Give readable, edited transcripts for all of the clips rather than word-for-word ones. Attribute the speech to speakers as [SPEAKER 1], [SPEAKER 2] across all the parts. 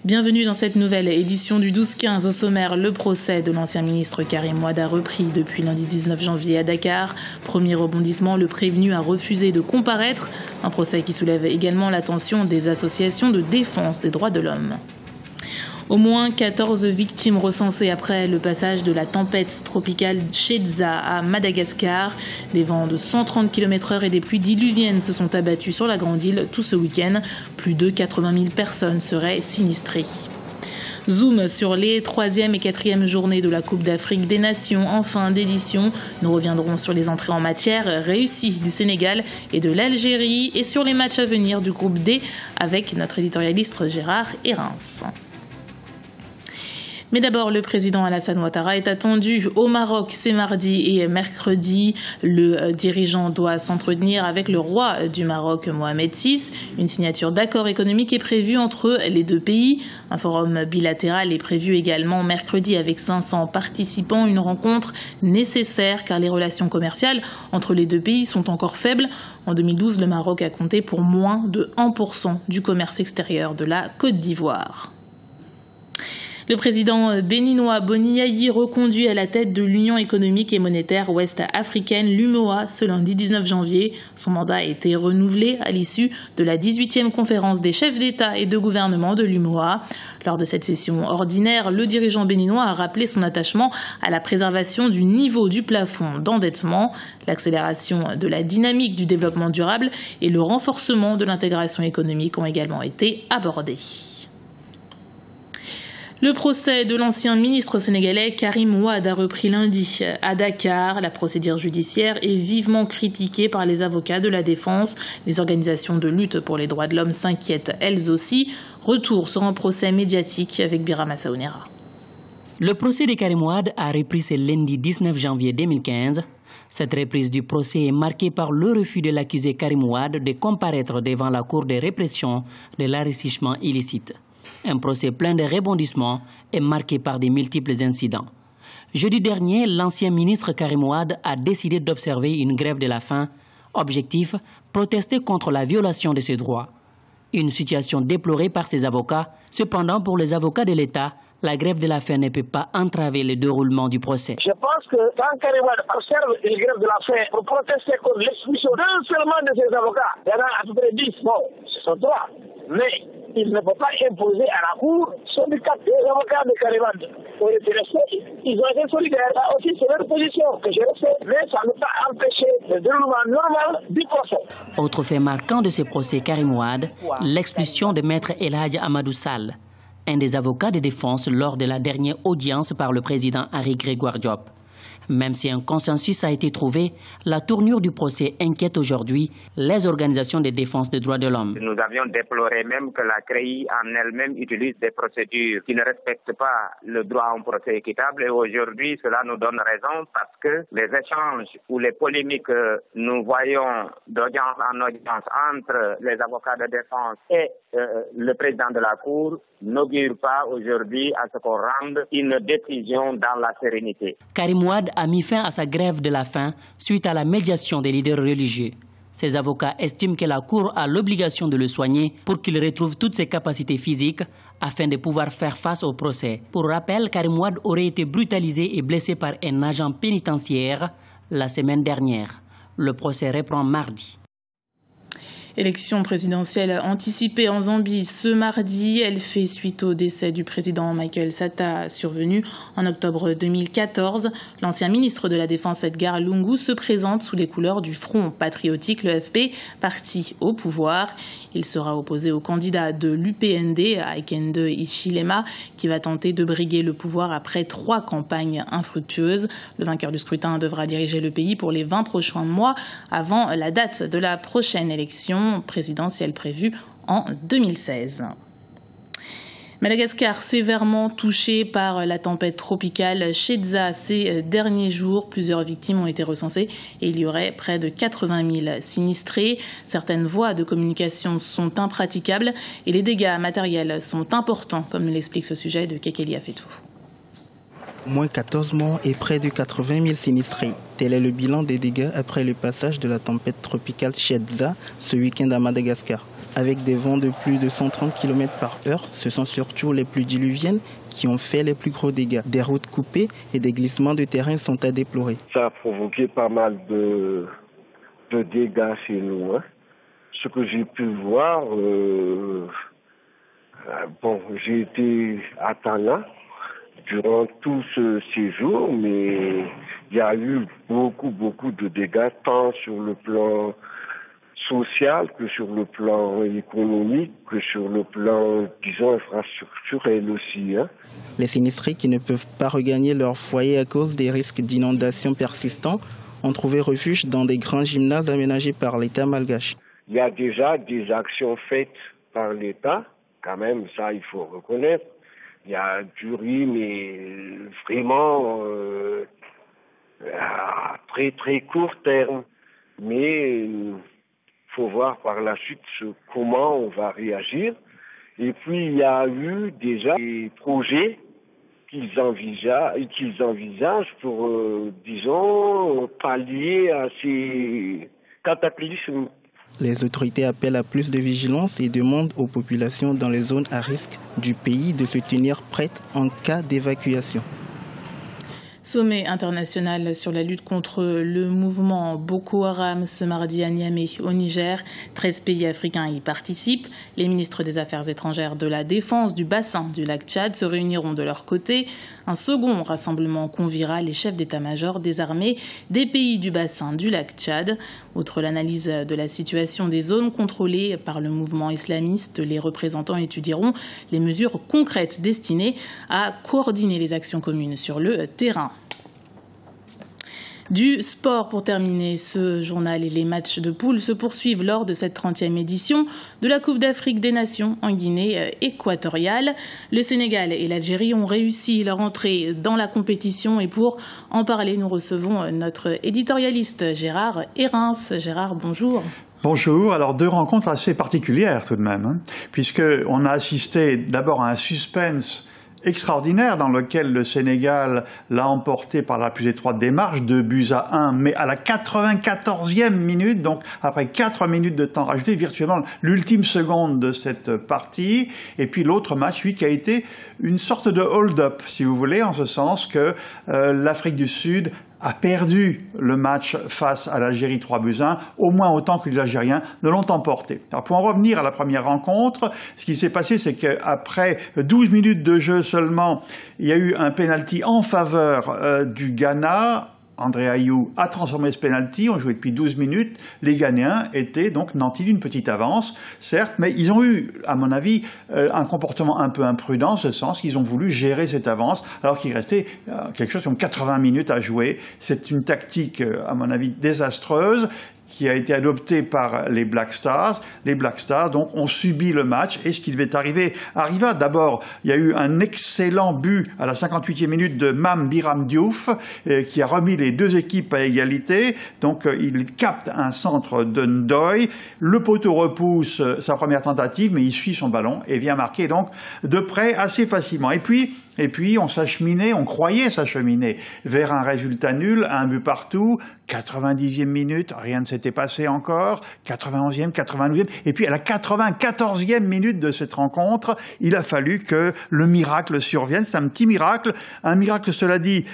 [SPEAKER 1] Bienvenue dans cette nouvelle édition du 12-15. Au sommaire, le procès de l'ancien ministre Karim Wade a repris depuis lundi 19 janvier à Dakar. Premier rebondissement, le prévenu a refusé de comparaître. Un procès qui soulève également l'attention des associations de défense des droits de l'homme. Au moins 14 victimes recensées après le passage de la tempête tropicale Shedza à Madagascar. Des vents de 130 km/h et des pluies diluviennes se sont abattus sur la grande île tout ce week-end. Plus de 80 000 personnes seraient sinistrées. Zoom sur les 3e et 4e journées de la Coupe d'Afrique des Nations en fin d'édition. Nous reviendrons sur les entrées en matière réussies du Sénégal et de l'Algérie et sur les matchs à venir du groupe D avec notre éditorialiste Gérard Hérens. Mais d'abord, le président Alassane Ouattara est attendu au Maroc. C'est mardi et mercredi. Le dirigeant doit s'entretenir avec le roi du Maroc, Mohamed VI. Une signature d'accord économique est prévue entre les deux pays. Un forum bilatéral est prévu également mercredi avec 500 participants. Une rencontre nécessaire car les relations commerciales entre les deux pays sont encore faibles. En 2012, le Maroc a compté pour moins de 1% du commerce extérieur de la Côte d'Ivoire. Le président béninois Boni Yayi reconduit à la tête de l'Union économique et monétaire ouest-africaine, l'UMOA, ce lundi 19 janvier. Son mandat a été renouvelé à l'issue de la 18e conférence des chefs d'État et de gouvernement de l'UMOA. Lors de cette session ordinaire, le dirigeant béninois a rappelé son attachement à la préservation du niveau du plafond d'endettement, l'accélération de la dynamique du développement durable et le renforcement de l'intégration économique ont également été abordés. Le procès de l'ancien ministre sénégalais Karim Wade a repris lundi à Dakar. La procédure judiciaire est vivement critiquée par les avocats de la défense. Les organisations de lutte pour les droits de l'homme s'inquiètent elles aussi. Retour sur un procès médiatique avec Birama Saounera.
[SPEAKER 2] Le procès de Karim Wade a repris ce lundi 19 janvier 2015. Cette reprise du procès est marquée par le refus de l'accusé Karim Wade de comparaître devant la Cour de répression de l'enrichissement illicite. Un procès plein de rebondissements et marqué par de multiples incidents. Jeudi dernier, l'ancien ministre Karim Wade a décidé d'observer une grève de la faim. Objectif, protester contre la violation de ses droits. Une situation déplorée par ses avocats. Cependant, pour les avocats de l'État, la grève de la faim ne peut pas entraver le déroulement du procès.
[SPEAKER 3] Je pense que quand Karim Wade observe une grève de la faim pour protester contre l'expulsion d'un seulement de ses avocats, il y en a à peu près 10. Bon, ce sont trois. Mais il ne peut pas imposer à la Cour sur le cas des avocats de Karim Wade. Pour les respecter, ils ont été solidaires. Là aussi, c'est leur position que je respecte, mais ça ne peut pas empêcher le déroulement normal du procès.
[SPEAKER 2] Autre fait marquant de ce procès Karim Wade, l'expulsion de maître El Hadj Amadou Sall, un des avocats de défense lors de la dernière audience par le président Henri Grégoire Diop. Même si un consensus a été trouvé, la tournure du procès inquiète aujourd'hui les organisations de défense des droits de l'homme.
[SPEAKER 4] Nous avions déploré même que la CREI en elle-même utilise des procédures qui ne respectent pas le droit à un procès équitable. Et aujourd'hui, cela nous donne raison parce que les échanges ou les polémiques que nous voyons d'audience en audience entre les avocats de défense et le président de la Cour n'augurent pas aujourd'hui à ce qu'on rende une décision dans la sérénité.
[SPEAKER 2] Karim Wade a mis fin à sa grève de la faim suite à la médiation des leaders religieux. Ses avocats estiment que la Cour a l'obligation de le soigner pour qu'il retrouve toutes ses capacités physiques afin de pouvoir faire face au procès. Pour rappel, Karim Wade aurait été brutalisé et blessé par un agent pénitentiaire la semaine dernière. Le procès reprend mardi.
[SPEAKER 1] Élection présidentielle anticipée en Zambie ce mardi. Elle fait suite au décès du président Michael Sata survenu en octobre 2014. L'ancien ministre de la Défense Edgar Lungu se présente sous les couleurs du Front patriotique, le FP, parti au pouvoir. Il sera opposé au candidat de l'UPND, Hakainde Hichilema, qui va tenter de briguer le pouvoir après 3 campagnes infructueuses. Le vainqueur du scrutin devra diriger le pays pour les 20 prochains mois avant la date de la prochaine élection présidentielle prévue en 2016. Madagascar sévèrement touché par la tempête tropicale Shedza ces derniers jours. Plusieurs victimes ont été recensées et il y aurait près de 80 000 sinistrés. Certaines voies de communication sont impraticables et les dégâts matériels sont importants, comme nous l'explique ce sujet de Kekeli Afetou.
[SPEAKER 5] Moins 14 morts et près de 80 000 sinistrés. Tel est le bilan des dégâts après le passage de la tempête tropicale Shedza ce week-end à Madagascar. Avec des vents de plus de 130 km/h, ce sont surtout les pluies diluviennes qui ont fait les plus gros dégâts. Des routes coupées et des glissements de terrain sont à déplorer.
[SPEAKER 6] Ça a provoqué pas mal de dégâts chez nous. Ce que j'ai pu voir, j'ai été à Tana durant tout ce séjour, mais il y a eu beaucoup de dégâts, tant sur le plan social que sur le plan économique, que sur le plan, disons, infrastructurel aussi.
[SPEAKER 5] Les sinistrés qui ne peuvent pas regagner leur foyer à cause des risques d'inondations persistants ont trouvé refuge dans des grands gymnases aménagés par l'État malgache.
[SPEAKER 6] Il y a déjà des actions faites par l'État, quand même, ça il faut reconnaître. Il y a du riz, mais vraiment à très court terme. Mais il faut voir par la suite comment on va réagir. Et puis il y a eu déjà des projets qu'ils envisagent pour, disons, pallier à ces cataclysmes.
[SPEAKER 5] Les autorités appellent à plus de vigilance et demandent aux populations dans les zones à risque du pays de se tenir prêtes en cas d'évacuation.
[SPEAKER 1] Sommet international sur la lutte contre le mouvement Boko Haram ce mardi à Niamey au Niger. 13 pays africains y participent. Les ministres des Affaires étrangères de la Défense du bassin du lac Tchad se réuniront de leur côté. Un second rassemblement conviera les chefs d'état-major des armées des pays du bassin du lac Tchad. Outre l'analyse de la situation des zones contrôlées par le mouvement islamiste, les représentants étudieront les mesures concrètes destinées à coordonner les actions communes sur le terrain. Du sport pour terminer ce journal et les matchs de poule se poursuivent lors de cette 30e édition de la Coupe d'Afrique des Nations en Guinée équatoriale. Le Sénégal et l'Algérie ont réussi leur entrée dans la compétition et pour en parler, nous recevons notre éditorialiste Gérard Hérens. Gérard, bonjour.
[SPEAKER 7] Bonjour. Alors, deux rencontres assez particulières tout de même, puisqu'on a assisté d'abord à un suspense extraordinaire dans lequel le Sénégal l'a emporté par la plus étroite démarche, 2-1, mais à la 94e minute, donc après 4 minutes de temps rajouté, virtuellement l'ultime seconde de cette partie. Et puis l'autre match, lui, qui a été une sorte de hold-up, si vous voulez, en ce sens que l'Afrique du Sud a perdu le match face à l'Algérie 3-1, au moins autant que les Algériens ne l'ont emporté. Alors pour en revenir à la première rencontre, ce qui s'est passé, c'est qu'après 12 minutes de jeu seulement, il y a eu un penalty en faveur du Ghana. André Ayew a transformé ce penalty, on jouait depuis 12 minutes, les Ghanéens étaient donc nantis d'une petite avance, certes, mais ils ont eu, à mon avis, un comportement un peu imprudent, en ce sens qu'ils ont voulu gérer cette avance, alors qu'il restait quelque chose comme 80 minutes à jouer. C'est une tactique, à mon avis, désastreuse, qui a été adopté par les Black Stars. Les Black Stars, donc, ont subi le match et ce qui devait arriver arriva. D'abord, il y a eu un excellent but à la 58e minute de Mame Biram Diouf qui a remis les deux équipes à égalité. Donc, il capte un centre de Ndoye. Le poteau repousse sa première tentative, mais il suit son ballon et vient marquer donc de près assez facilement. Et puis, on s'acheminait, on croyait s'acheminer vers un résultat nul, un but partout, 90e minute, rien ne s'était passé encore, 91e, 92e, et puis à la 94e minute de cette rencontre, il a fallu que le miracle survienne. C'est un petit miracle, cela dit,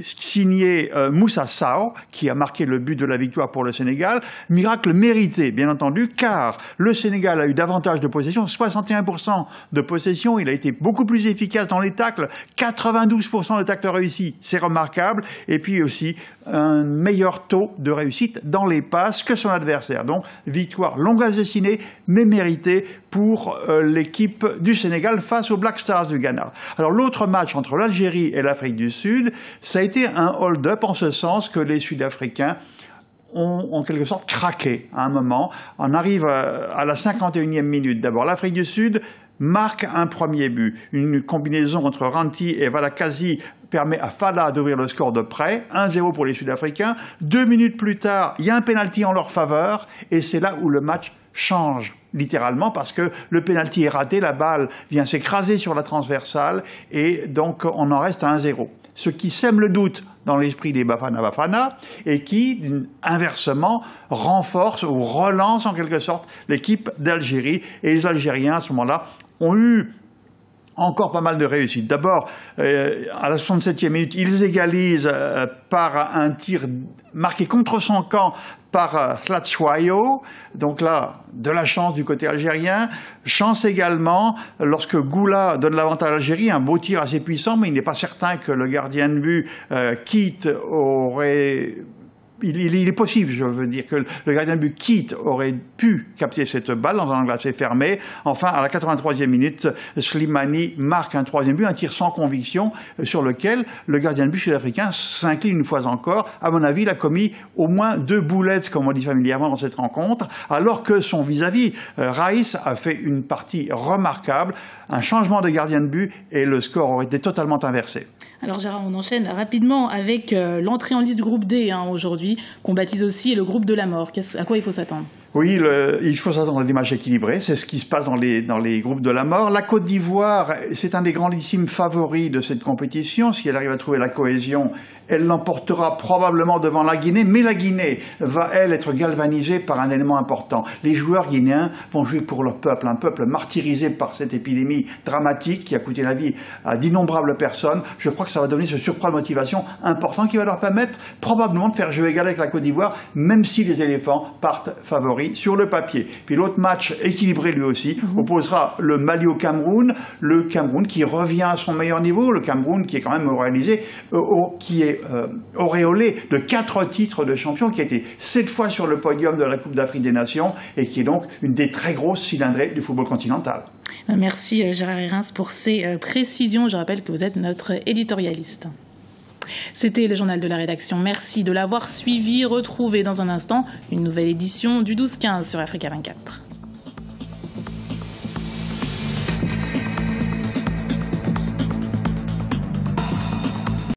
[SPEAKER 7] signé Moussa Sow, qui a marqué le but de la victoire pour le Sénégal. Miracle mérité, bien entendu, car le Sénégal a eu davantage de possession, 61% de possession, il a été beaucoup plus efficace dans les tacles, 92% de tacles réussis, c'est remarquable, et puis aussi un meilleur taux de réussite dans les passes que son adversaire. Donc, victoire longue à dessiner, mais méritée pour l'équipe du Sénégal face aux Black Stars du Ghana. Alors, l'autre match entre l'Algérie et l'Afrique du Sud, ça a été un hold-up en ce sens que les Sud-Africains ont en quelque sorte craqué à un moment. On arrive à la 51e minute. D'abord, l'Afrique du Sud marque un premier but. Une combinaison entre Ranti et Valakazi permet à Fala d'ouvrir le score de près, 1-0 pour les Sud-Africains. 2 minutes plus tard, il y a un penalty en leur faveur, et c'est là où le match change, littéralement, parce que le penalty est raté, la balle vient s'écraser sur la transversale, et donc on en reste à 1-0. Ce qui sème le doute dans l'esprit des Bafana et qui, inversement, renforce ou relance en quelque sorte l'équipe d'Algérie. Et les Algériens, à ce moment-là, ont eu encore pas mal de réussite. D'abord, à la 67e minute, ils égalisent par un tir marqué contre son camp par Hlatshuayo. Donc là, de la chance du côté algérien. Chance également lorsque Goula donne l'avantage à l'Algérie, un beau tir assez puissant, mais il n'est pas certain que le gardien de but Keat aurait... Il est possible, je veux dire, que le gardien de but Keat aurait pu capter cette balle dans un angle assez fermé. Enfin, à la 83e minute, Slimani marque un troisième but, un tir sans conviction, sur lequel le gardien de but sud-africain s'incline une fois encore. À mon avis, il a commis au moins 2 boulettes, comme on dit familièrement dans cette rencontre, alors que son vis-à-vis, Raïs, a fait une partie remarquable, un changement de gardien de but, et le score aurait été totalement inversé.
[SPEAKER 1] Alors Gérard, on enchaîne rapidement avec l'entrée en liste du groupe D aujourd'hui, qu'on baptise aussi le groupe de la mort. À quoi il faut s'attendre ?
[SPEAKER 7] Oui, il faut s'attendre à des matchs équilibrés. C'est ce qui se passe dans les groupes de la mort. La Côte d'Ivoire, c'est un des grandissimes favoris de cette compétition. Si elle arrive à trouver la cohésion, elle l'emportera probablement devant la Guinée. Mais la Guinée va, elle, être galvanisée par un élément important. Les joueurs guinéens vont jouer pour leur peuple, un peuple martyrisé par cette épidémie dramatique qui a coûté la vie à d'innombrables personnes. Je crois que ça va donner ce surcroît de motivation important qui va leur permettre probablement de faire jeu égal avec la Côte d'Ivoire, même si les éléphants partent favoris sur le papier. Puis l'autre match équilibré lui aussi opposera le Mali au Cameroun, le Cameroun qui revient à son meilleur niveau, le Cameroun qui est quand même qui est auréolé de 4 titres de champion, qui a été 7 fois sur le podium de la Coupe d'Afrique des Nations et qui est donc une des très grosses cylindrées du football continental.
[SPEAKER 1] Merci Gérard Herrens pour ces précisions. Je rappelle que vous êtes notre éditorialiste. C'était le journal de la rédaction. Merci de l'avoir suivi. Retrouvez dans un instant une nouvelle édition du 12-15 sur Africa 24.